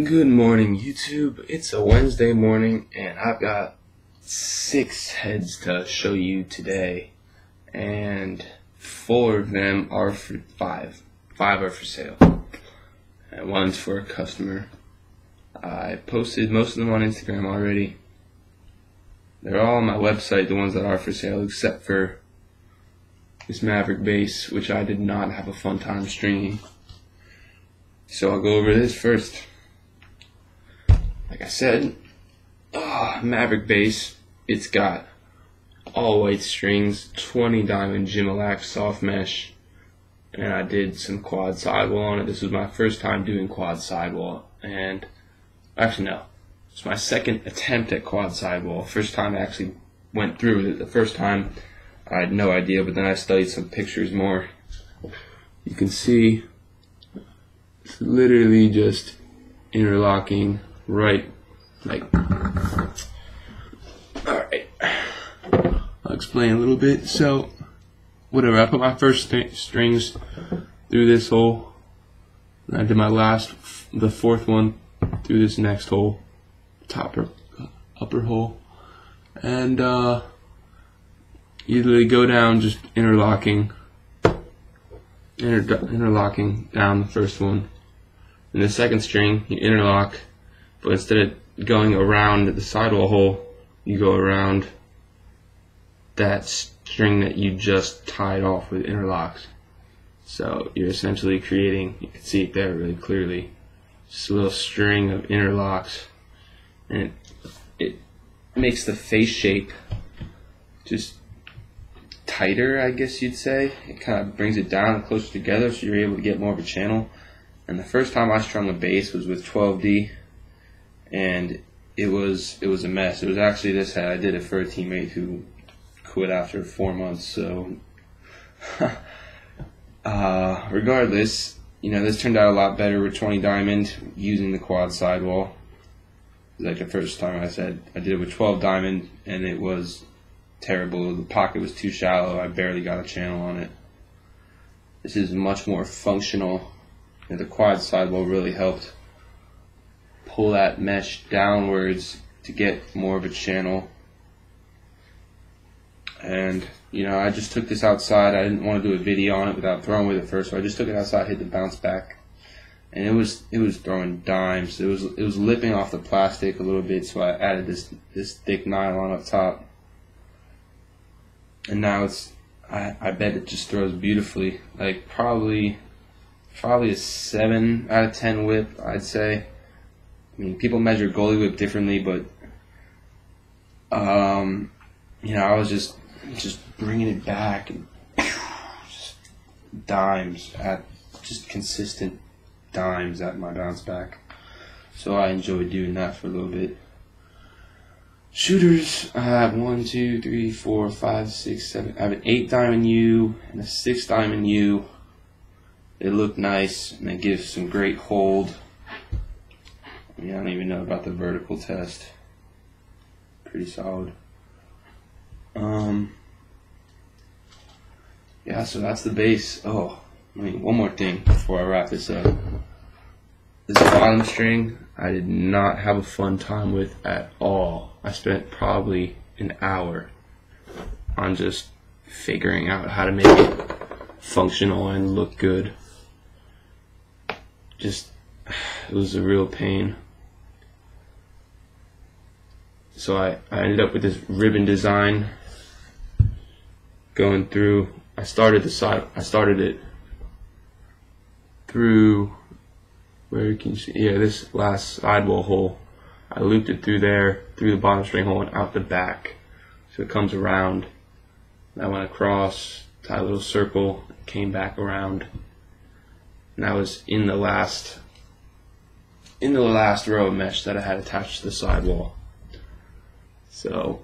Good morning, YouTube. It's a Wednesday morning, and I've got 6 heads to show you today, and 4 of them are for 5 are for sale, and 1's for a customer. I posted most of them on Instagram already. They're all on my website, the ones that are for sale, except for this Maverik Base, which I did not have a fun time stringing. So I'll go over this first. Like I said, Maverik Base, it's got all white strings, 20 diamond Gimalac soft mesh, and I did some quad sidewall on it. This was my first time doing quad sidewall, and actually no, it's my second attempt at quad sidewall. First time I actually went through with it. The first time I had no idea, but then I studied some pictures more. You can see it's literally just interlocking right, like, alright, I'll explain a little bit. So, whatever, I put my first strings through this hole, and I did my the 4th one through this next hole, upper hole, and you literally go down just interlocking down the first one. In the second string, you interlock, but instead of going around the sidewall hole, you go around that string that you just tied off with interlocks. So you're essentially creating, you can see it there really clearly, just a little string of interlocks, and it makes the face shape just tighter, I guess you'd say. It kind of brings it down and closer together, so you're able to get more of a channel. And the first time I strung a bass was with 12D, and it was a mess. It was actually this head. I did it for a teammate who quit after 4 months. So, regardless, this turned out a lot better with 20 diamond using the quad sidewall. Like the first time I said, I did it with 12 diamond, and it was terrible. The pocket was too shallow. I barely got a channel on it. This is much more functional. And the quad sidewall really helped pull that mesh downwards to get more of a channel. And I just took this outside. I didn't want to do a video on it without throwing with it first, so I just took it outside, hit the bounce back, and it was throwing dimes. It was lipping off the plastic a little bit, so I added this thick nylon up top, and now I bet it just throws beautifully. Like probably a 7 out of 10 whip, I'd say. I mean, people measure goalie whip differently, but I was just bringing it back and just dimes at just consistent dimes at my bounce back. So I enjoyed doing that for a little bit. Shooters, I have 1, 2, 3, 4, 5, 6, 7. I have an 8 diamond U and a 6 diamond U. They look nice, and they give some great hold. I don't even know about the vertical test. Pretty solid. Yeah, so that's the base. Oh, one more thing before I wrap this up. This bottom string, I did not have a fun time with at all. I spent probably an hour on just figuring out how to make it functional and look good. It was a real pain. So I ended up with this ribbon design going through. I started it through, where can you see? Yeah, this last sidewall hole. I looped it through there, through the bottom string hole and out the back. So it comes around. And I went across, tied a little circle, came back around. And I was in the last row of mesh that I had attached to the sidewall. So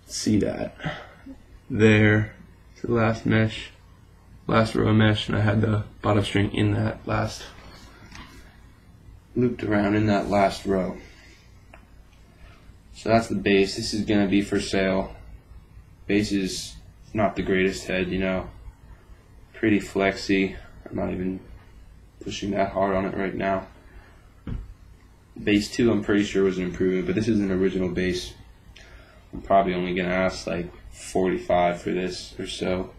see that there, the last row of mesh, and I had the bottom string in that last, looped around in that last row. So that's the base. This is gonna be for sale. Base is not the greatest head, pretty flexy. I'm not even pushing that hard on it right now. Base 2 I'm pretty sure was an improvement, but this is an original base. I'm probably only gonna ask like 45 for this or so,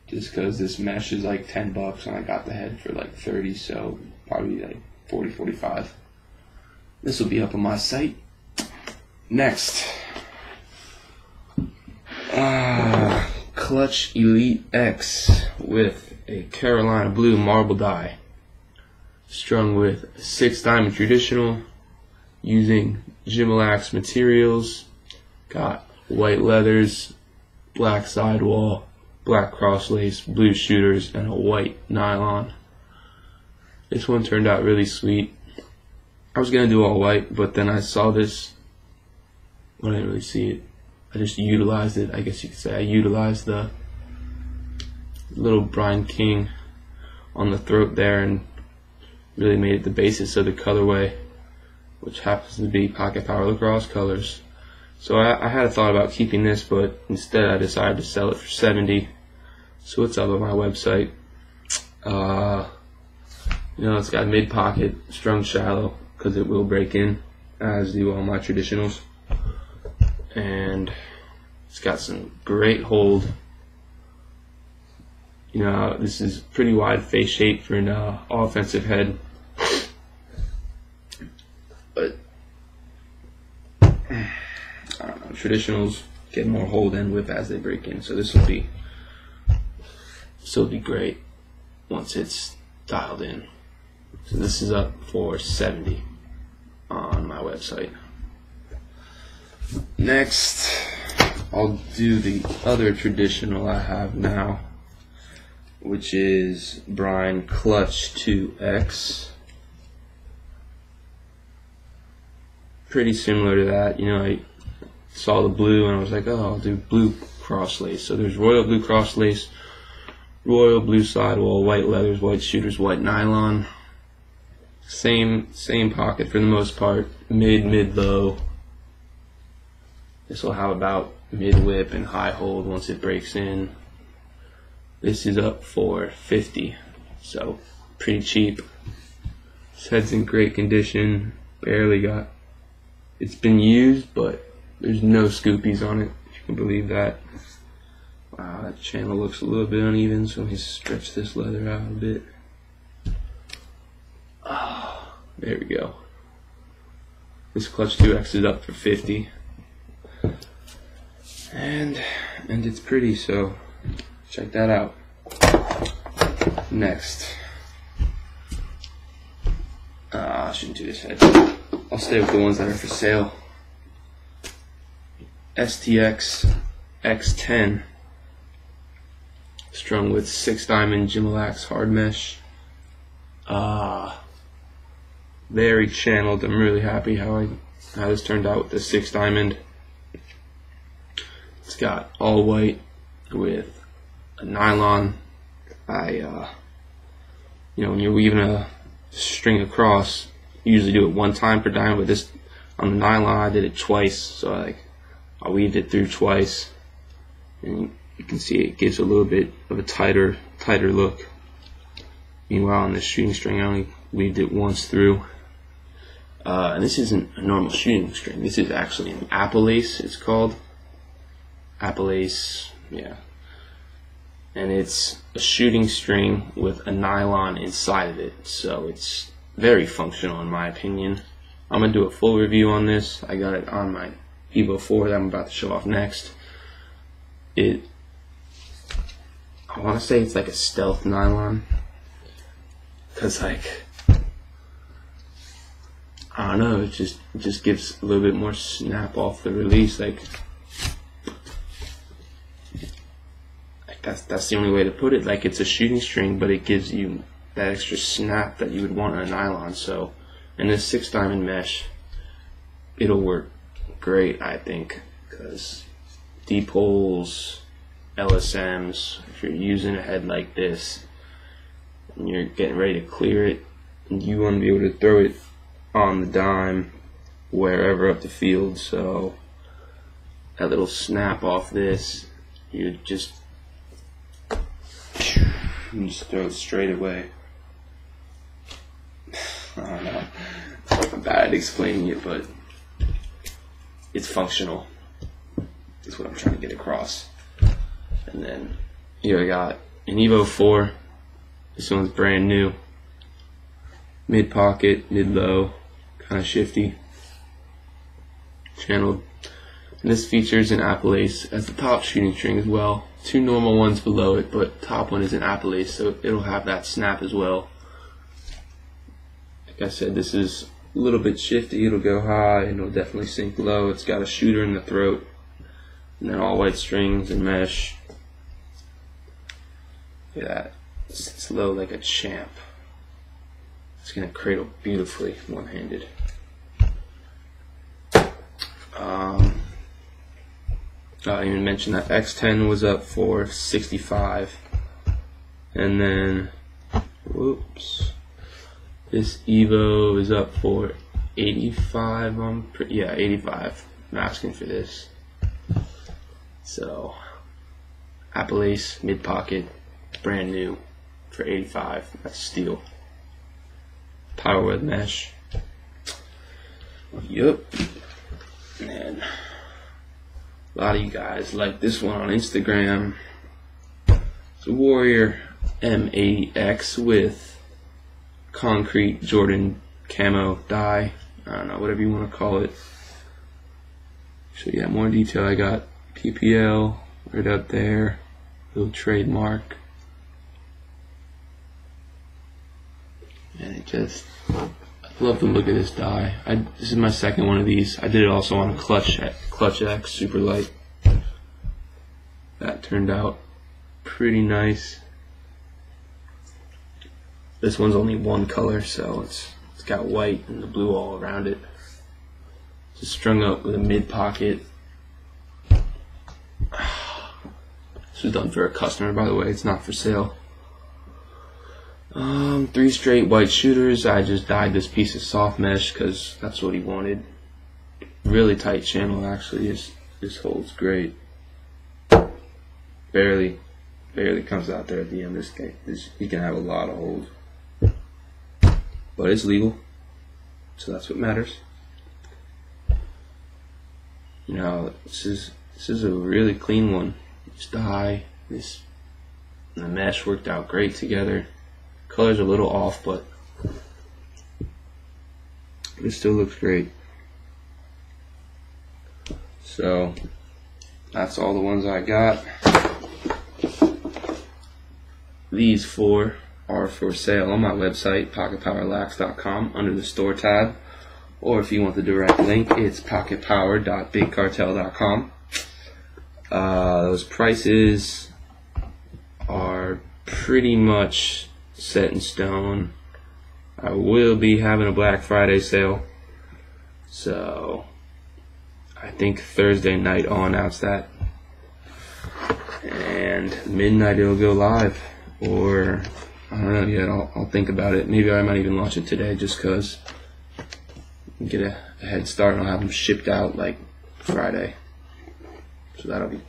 just because this mesh is like $10 and I got the head for like 30, so probably like 40, 45. This will be up on my site. Next, Clutch Elite X with a Carolina blue marble die, strung with 6 diamond traditional, using Gimalax materials. Got white leathers, black sidewall, black cross lace, blue shooters, and a white nylon. This one turned out really sweet. I was gonna do all white, but then I saw this. Well, I didn't really see it. I just utilized it. I guess you could say I utilized the little Brine King on the throat there and really made it the basis of the colorway, which happens to be Pocket Power Lacrosse colors. So I had a thought about keeping this, but instead I decided to sell it for 70. So it's up on my website. You know, it's got mid pocket, strung shallow, because it will break in, as do all my traditionals. And it's got some great hold. You know, this is pretty wide face shape for an offensive head. But I don't know, traditionals get more hold and whip as they break in, so this will be great once it's dialed in. So this is up for 70 on my website. Next, I'll do the other traditional I have now, which is Brine Clutch 2X. Pretty similar to that. You know, I saw the blue and I was like, oh, I'll do blue cross lace. So there's royal blue cross lace, royal blue sidewall, white leathers, white shooters, white nylon. Same pocket for the most part. Mid, low. This will have about mid whip and high hold once it breaks in. This is up for 50, so pretty cheap. This head's in great condition. Barely got. It's been used, but there's no scoopies on it, if you can believe that. Wow, that channel looks a little bit uneven, so let me stretch this leather out a bit. Oh, there we go. This Clutch 2X is up for 50. And it's pretty, so check that out. Next. I shouldn't do this head. I'll stay with the ones that are for sale. STX X10, strung with 6 diamond Gimalax hard mesh. Very channeled. I'm really happy how this turned out with the 6 diamond. It's got all white with a nylon. You know, when you're weaving a string across, you usually do it one time per diamond, but this on the nylon I did it twice, so I weaved it through twice, and you can see it gives a little bit of a tighter look. Meanwhile, on this shooting string, I only weaved it once through. And this isn't a normal shooting string. This is actually an Appalace. It's called Appalace, yeah. And it's a shooting string with a nylon inside of it, so it's very functional in my opinion. I'm gonna do a full review on this. I got it on my Evo 4 that I'm about to show off next. I want to say it's like a stealth nylon, because I don't know, it just gives a little bit more snap off the release. That's the only way to put it. Like, it's a shooting string, but it gives you that extra snap that you would want on a nylon. So in this 6 diamond mesh, it'll work great, I think, because deep holes, LSMs, if you're using a head like this and you're getting ready to clear it, and you want to be able to throw it on the dime wherever up the field, so that little snap off this, you just throw it straight away. I don't know. bad at explaining it, but it's functional. That's what I'm trying to get across. And then here I got an Evo 4. This one's brand new. Mid pocket, mid low, kind of shifty. Channeled. And this features an Apple Ace as the top shooting string as well. Two normal ones below it, but top one is an Apple Ace, so it'll have that snap as well. Like I said, this is a little bit shifty. It'll go high and it'll definitely sink low. It's got a shooter in the throat, and then all white strings and mesh. Look at that. It sits low like a champ. It's gonna cradle beautifully one-handed. I didn't even mention that X10 was up for 65, and then whoops, this Evo is up for 85. Yeah, 85. I'm asking for this. So Apple Ace mid pocket, brand new for 85. That's steel. Power with mesh. Yup. And a lot of you guys like this one on Instagram. It's a Warrior M8X with concrete Jordan camo dye. I don't know, whatever you want to call it. So yeah, more detail. I got PPL right up there, little trademark. And it just, I love the look of this dye. This is my second one of these. I did it also on a Clutch X super light. That turned out pretty nice. This one's only one color, so it's got white and the blue all around it. Just strung up with a mid pocket. This was done for a customer, by the way. It's not for sale. 3 straight white shooters. I just dyed this piece of soft mesh because that's what he wanted. Really tight channel, actually. This holds great. Barely comes out there at the end. You can have a lot of hold, but it's legal, so that's what matters. You know, this is a really clean one. This dye, and the mesh worked out great together. Color's a little off, but it still looks great. So that's all the ones I got. These 4 are for sale on my website, pocketpowerlax.com, under the store tab. Or if you want the direct link, it's pocketpower.bigcartel.com. Those prices are pretty much set in stone. I will be having a Black Friday sale, so I think Thursday night I'll announce that, and midnight it'll go live, or I don't know yet. I'll think about it. Maybe I might even launch it today, just cause get a head start, and I'll have them shipped out like Friday, so that'll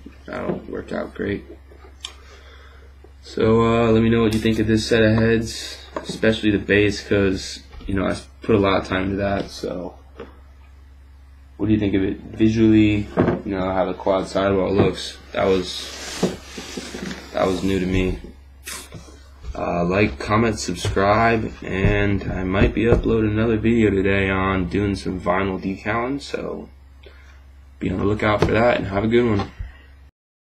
work out great. So let me know what you think of this set of heads, especially the base, because you know I put a lot of time into that. So what do you think of it visually? You know how the quad sidewall looks. That was new to me. Like, comment, subscribe, and I might be uploading another video today on doing some vinyl decaling. So be on the lookout for that, and have a good one.